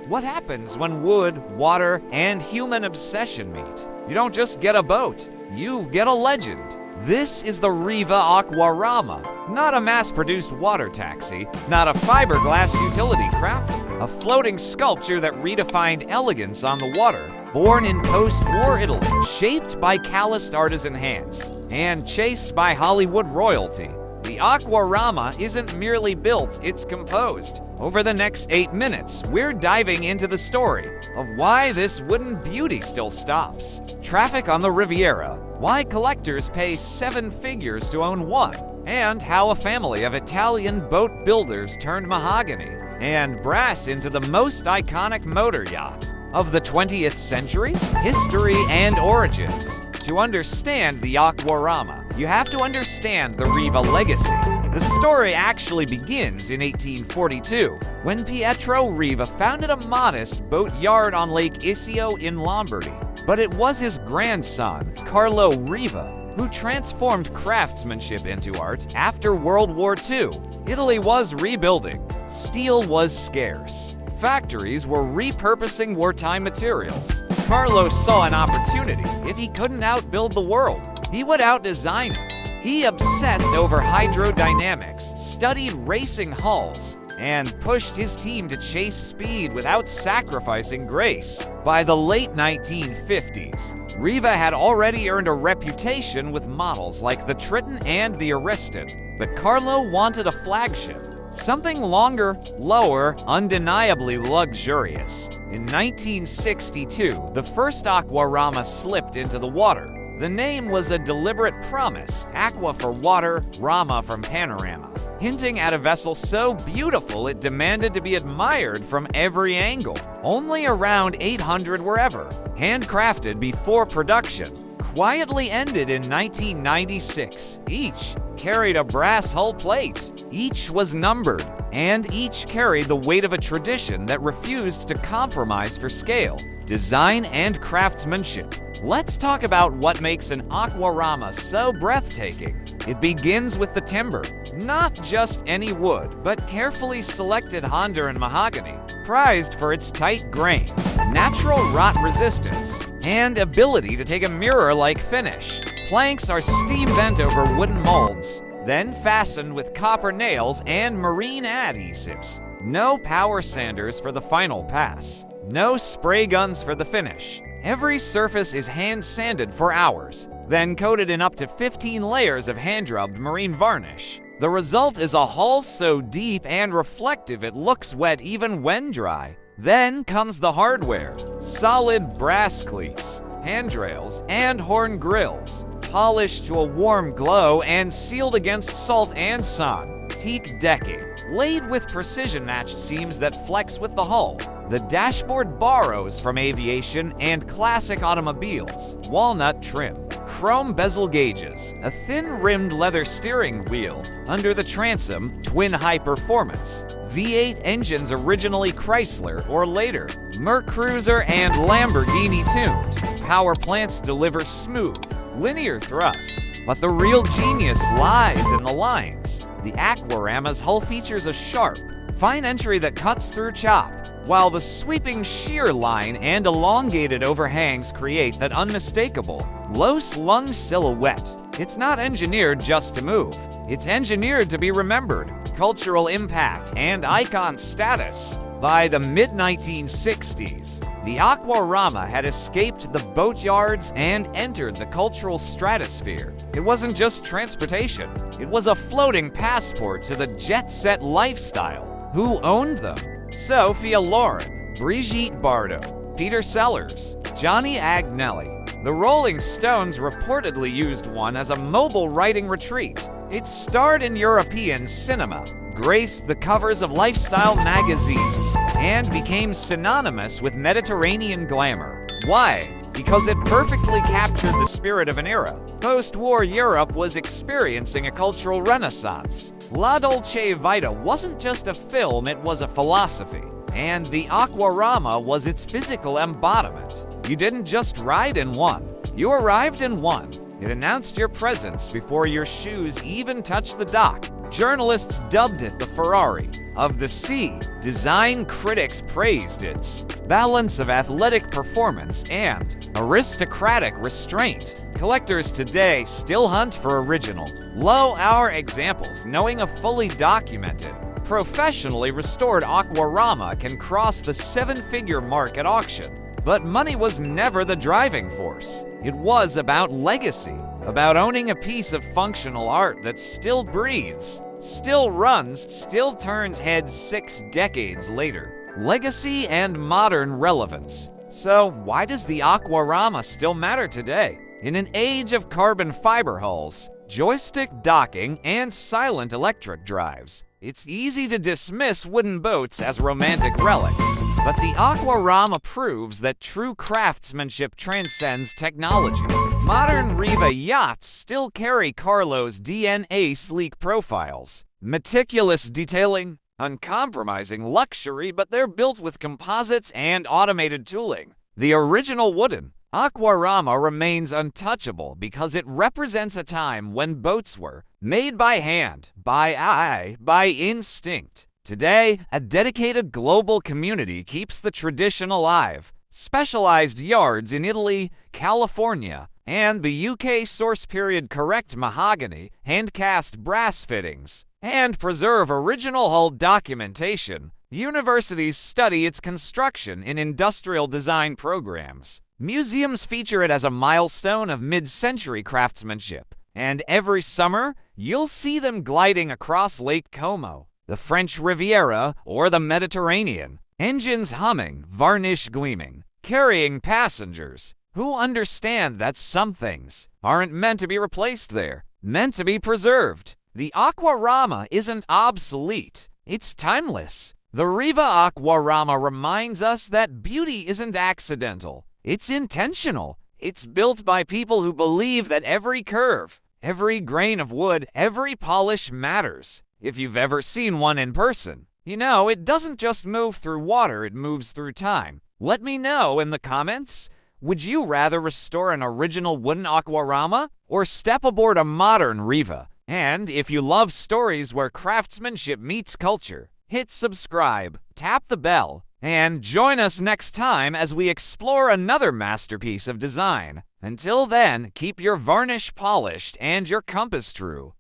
What happens when wood, water, and human obsession meet? You don't just get a boat, you get a legend. This is the Riva Aquarama, not a mass-produced water taxi, not a fiberglass utility craft, a floating sculpture that redefined elegance on the water. Born in post-war Italy, shaped by calloused artisan hands, and chased by Hollywood royalty, the Aquarama isn't merely built, it's composed. Over the next 8 minutes, we're diving into the story of why this wooden beauty still stops, traffic on the Riviera, why collectors pay 7 figures to own one, and how a family of Italian boat builders turned mahogany and brass into the most iconic motor yacht of the 20th century, history and origins. To understand the Aquarama, you have to understand the Riva legacy. The story actually begins in 1842, when Pietro Riva founded a modest boatyard on Lake Iseo in Lombardy. But it was his grandson, Carlo Riva, who transformed craftsmanship into art after World War II. Italy was rebuilding. Steel was scarce. Factories were repurposing wartime materials. Carlo saw an opportunity. If he couldn't outbuild the world, he would outdesign it. He obsessed over hydrodynamics, studied racing hulls, and pushed his team to chase speed without sacrificing grace. By the late 1950s, Riva had already earned a reputation with models like the Triton and the Ariston, but Carlo wanted a flagship. Something longer, lower, undeniably luxurious. In 1962, the first Aquarama slipped into the water. The name was a deliberate promise, aqua for water, rama from panorama, hinting at a vessel so beautiful it demanded to be admired from every angle. Only around 800 were ever handcrafted before production. Quietly ended in 1996. Each carried a brass hull plate. Each was numbered, and each carried the weight of a tradition that refused to compromise for scale, design, and craftsmanship. Let's talk about what makes an Aquarama so breathtaking. It begins with the timber. Not just any wood, but carefully selected Honduran mahogany, prized for its tight grain, natural rot resistance, and ability to take a mirror-like finish. Planks are steam bent over wooden molds, then fastened with copper nails and marine adhesives. No power sanders for the final pass. No spray guns for the finish. Every surface is hand-sanded for hours, then coated in up to 15 layers of hand-rubbed marine varnish. The result is a hull so deep and reflective it looks wet even when dry. Then comes the hardware: solid brass cleats, handrails, and horn grills, polished to a warm glow and sealed against salt and sun. Teak decking, laid with precision-matched seams that flex with the hull. The dashboard borrows from aviation and classic automobiles. Walnut trim, chrome bezel gauges, a thin-rimmed leather steering wheel. Under the transom, twin high performance. V8 engines originally Chrysler or later. Mercruiser and Lamborghini tuned. Power plants deliver smooth, linear thrust. But the real genius lies in the lines. The Aquarama's hull features a sharp, fine entry that cuts through chop, while the sweeping shear line and elongated overhangs create that unmistakable, low-slung silhouette. It's not engineered just to move. It's engineered to be remembered. Cultural impact and icon status. By the mid-1960s, the Aquarama had escaped the boatyards and entered the cultural stratosphere. It wasn't just transportation. It was a floating passport to the jet-set lifestyle. Who owned them? Sophia Loren, Brigitte Bardot, Peter Sellers, Gianni Agnelli. The Rolling Stones reportedly used one as a mobile writing retreat. It starred in European cinema, graced the covers of lifestyle magazines, and became synonymous with Mediterranean glamour. Why? Because it perfectly captured the spirit of an era. Post-war Europe was experiencing a cultural renaissance. La Dolce Vita wasn't just a film, it was a philosophy. And the Aquarama was its physical embodiment. You didn't just ride in one, you arrived in one. It announced your presence before your shoes even touched the dock. Journalists dubbed it the Ferrari of the sea. Design critics praised its balance of athletic performance and aristocratic restraint. Collectors today still hunt for original, low-hour examples, knowing a fully documented, professionally restored Aquarama can cross the seven-figure mark at auction. But money was never the driving force. It was about legacy, about owning a piece of functional art that still breathes, still runs, still turns heads 6 decades later. Legacy and modern relevance. So why does the Aquarama still matter today? In an age of carbon fiber hulls, joystick docking, and silent electric drives, it's easy to dismiss wooden boats as romantic relics. But the Aquarama proves that true craftsmanship transcends technology. Modern Riva yachts still carry Carlo's DNA sleek profiles. Meticulous detailing, uncompromising luxury, but they're built with composites and automated tooling. The original wooden Aquarama remains untouchable because it represents a time when boats were made by hand, by eye, by instinct. Today, a dedicated global community keeps the tradition alive. Specialized yards in Italy, California, and the UK source period correct mahogany, hand-cast brass fittings, and preserve original hull documentation. Universities study its construction in industrial design programs. Museums feature it as a milestone of mid-century craftsmanship. And every summer, you'll see them gliding across Lake Como, the French Riviera, or the Mediterranean, engines humming, varnish gleaming, carrying passengers who understand that some things aren't meant to be replaced there, meant to be preserved. The Aquarama isn't obsolete, it's timeless. The Riva Aquarama reminds us that beauty isn't accidental, it's intentional. It's built by people who believe that every curve, every grain of wood, every polish matters. If you've ever seen one in person, you know it doesn't just move through water, it moves through time. Let me know in the comments. Would you rather restore an original wooden Aquarama or step aboard a modern Riva? And if you love stories where craftsmanship meets culture, hit subscribe, tap the bell, and join us next time as we explore another masterpiece of design. Until then, keep your varnish polished and your compass true.